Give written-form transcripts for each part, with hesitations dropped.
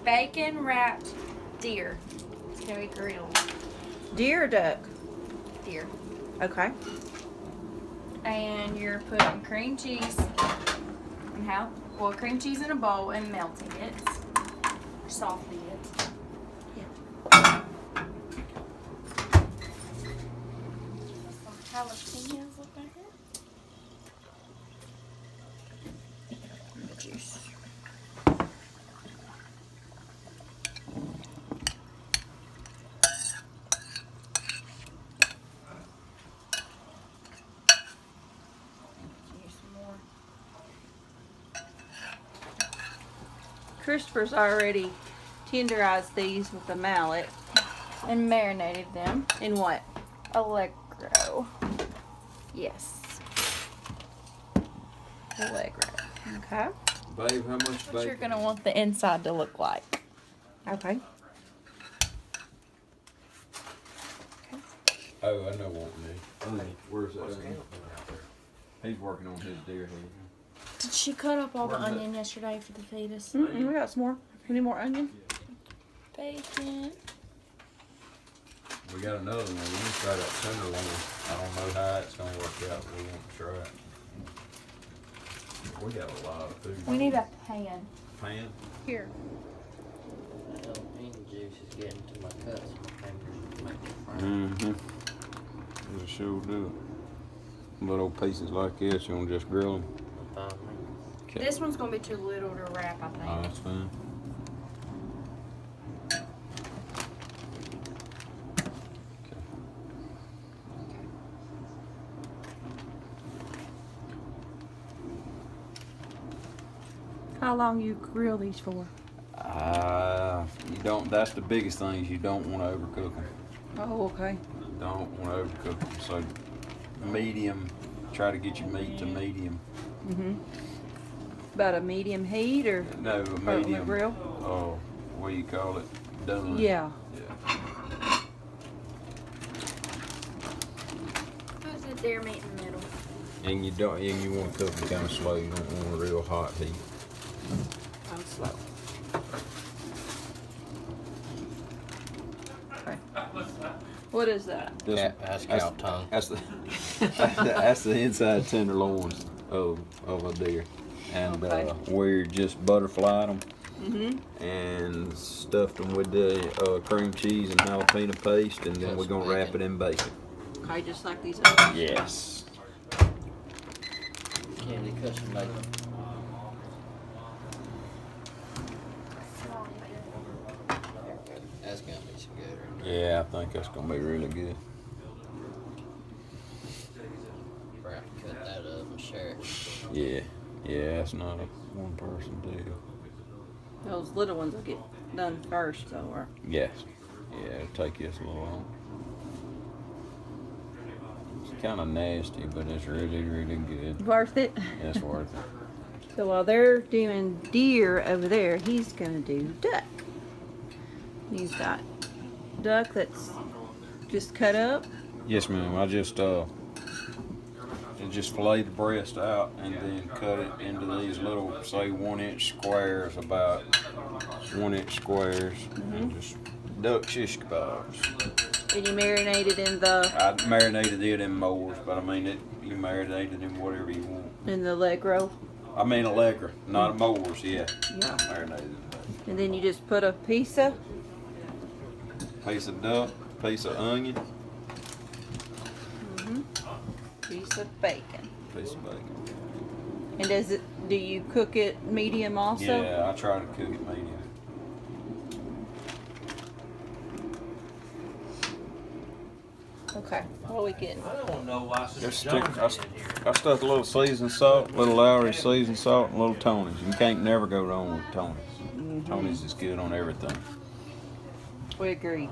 bacon wrapped deer. It's gonna be grilled. Deer or duck? Deer. Okay. And you're putting cream cheese and cream cheese in a bowl and melting it. Or softening it. Yeah. Some jalapenos up in here. The juice. Christopher's already tenderized these with the mallet. And marinated them. In what? Allegro. Yes. Allegro. Okay. Babe, how much What bacon? you're gonna want the inside to look like. Okay. Oh, I know what we need. Honey, where's that? He's working on his deer head. Did she cut up all the onion yesterday for the fetus? We got some more. Any more onion? Bacon. We got another one. We can try that tenderloin. I don't know how it's gonna work out, but we want to try it. We got a lot of food. We need a pan. Pan? Here. The jalapeno juice is getting to my cuts. My fingers make it fry. Mm-hmm. It'll sure do it. Little pieces like this, you want to just grill them? Okay. This one's gonna be too little to wrap, I think. Oh, that's fine. How long you grill these for? You don't. That's the biggest thing is you don't want to overcook them. Oh, okay. Don't want to overcook them. So medium. Try to get your meat to medium. About a medium heat or? No, a On the medium. grill? Oh, what do you call it? Done. Yeah. Yeah. Put the deer meat in the middle. And you don't. And you want to cook them kind of slow. You don't want a real hot heat. I'm slow. Okay. What is that? That's cow tongue. That's the that's the inside tenderloins of a deer, and Okay. we just butterflied them and stuffed them with the cream cheese and jalapeno paste, and then Cut we're some gonna wrap bacon. it in bacon. Okay, just like these others? Yes. Candy cut some bacon. That's gonna be some good. Yeah, I think that's gonna be really good. We're gonna have to cut that up and share it. Yeah, yeah, it's not a one-person deal. Those little ones will get done first, though, or? Yes. Yeah, it'll take us a little long. It's kind of nasty, but it's really, really good. Worth it? It's worth it. So while they're doing deer over there, he's gonna do duck. He's got duck that's just cut up. Yes, ma'am. I just fillet the breast out and then cut it into these little, say, 1-inch squares, about 1-inch squares, and just duck shish kebabs. And you marinate it in the I marinated it in Moors, but I mean, you marinate it in whatever you want. leg roll. I mean, Allegra, not a Moors, yeah. Yeah. Marinated in that. And then you just put a piece of Piece of duck, piece of onion, piece of bacon. piece of bacon. And do you cook it medium also? Yeah, I try to cook it medium. Okay. What are we getting? I don't know why Just I stuck a little seasoned salt, a little Lowry seasoned salt, and a little Tony's. You can't never go wrong with Tony's. Tony's is good on everything. We agree.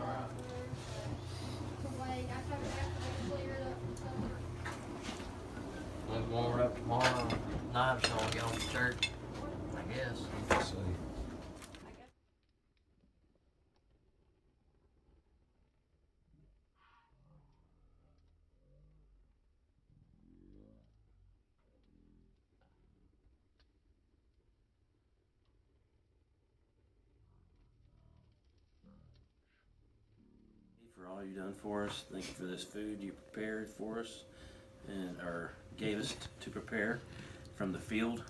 We're going up tomorrow. Knives gonna get on the church, I guess. Let's see. for all you've done for us. Thank you for this food you prepared for us and or gave us to prepare from the field.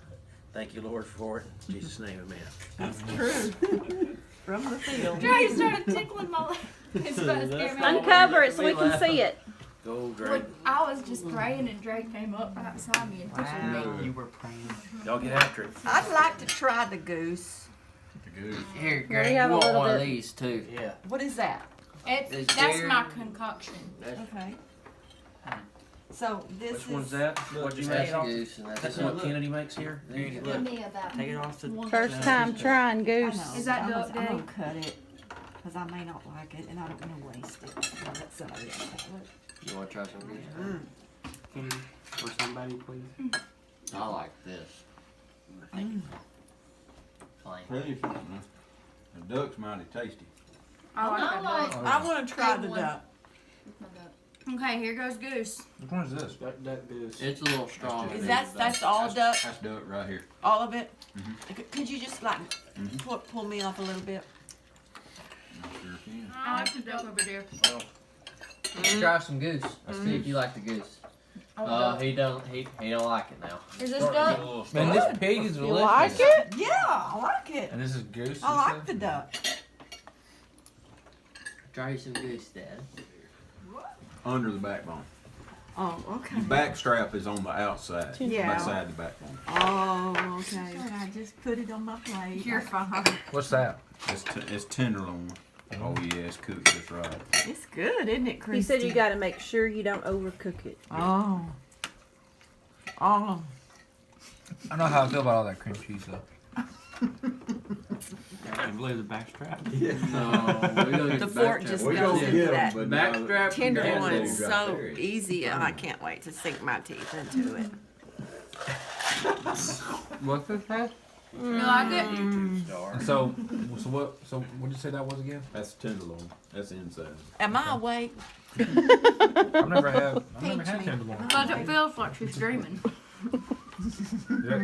Thank you, Lord, for it. In Jesus' name, amen. That's true. From the field. Dre started tickling my leg. It's supposed to scare me. Uncover it so we can see it. Go, Drake. Look, I was just praying and Drake came up right beside me and tickled me. You were praying. Y'all get after it. I'd like to try the goose. The goose. Here, Well, Greg, we you have a want little one of bit- these too. Yeah. What is that? That's dairy. my concoction. Okay. So this Which is. one's that? What you That's make? goose and That's that's what Kennedy makes here? There you go. Give me about Take it off the. First time trying I goose. know, Is that I'm duck gonna day? cut it, cause I may not like it, and I don't wanna waste it. So let somebody else have it. You want to try some goose? Can for somebody, please? I like this. Plain. Tell you something, the duck's mighty tasty. I like that duck. I want to try the Big one. duck. Okay, here goes goose. Which one is this? That goose. It's a little strong. just- Is that's all duck? That's duck right here. All of it? Mhm. Could you just like pull me off a little bit? I sure can. I like the duck over there. Try some goose. Let's see if you like the goose. He don't like it now. Is this duck? Man, this pig is You delicious. like it? Yeah, I like it. And this is goose. I like the duck. Try some goose, Dad. Under the backbone. Oh, okay. The back strap is on the outside. Yeah. Outside the backbone. Oh, okay. And I just put it on my plate. You're fine. What's that? It's tenderloin. Oh yeah, it's cooked just right. It's good, isn't it, Christy? He said you got to make sure you don't overcook it. Oh. Oh. I don't know how I feel about all that cream cheese though. I believe the backstrap. No, we don't The fork just We goes gonna into get 'em, that but Backstrap tenderloin Dad's is right so there. easy, and I can't wait to sink my teeth into it. What's this hat? You like it? So what did you say that was again? That's tenderloin. That's inside. Am I awake? I've never had tenderloin. Because it feels like she's dreaming. Yeah.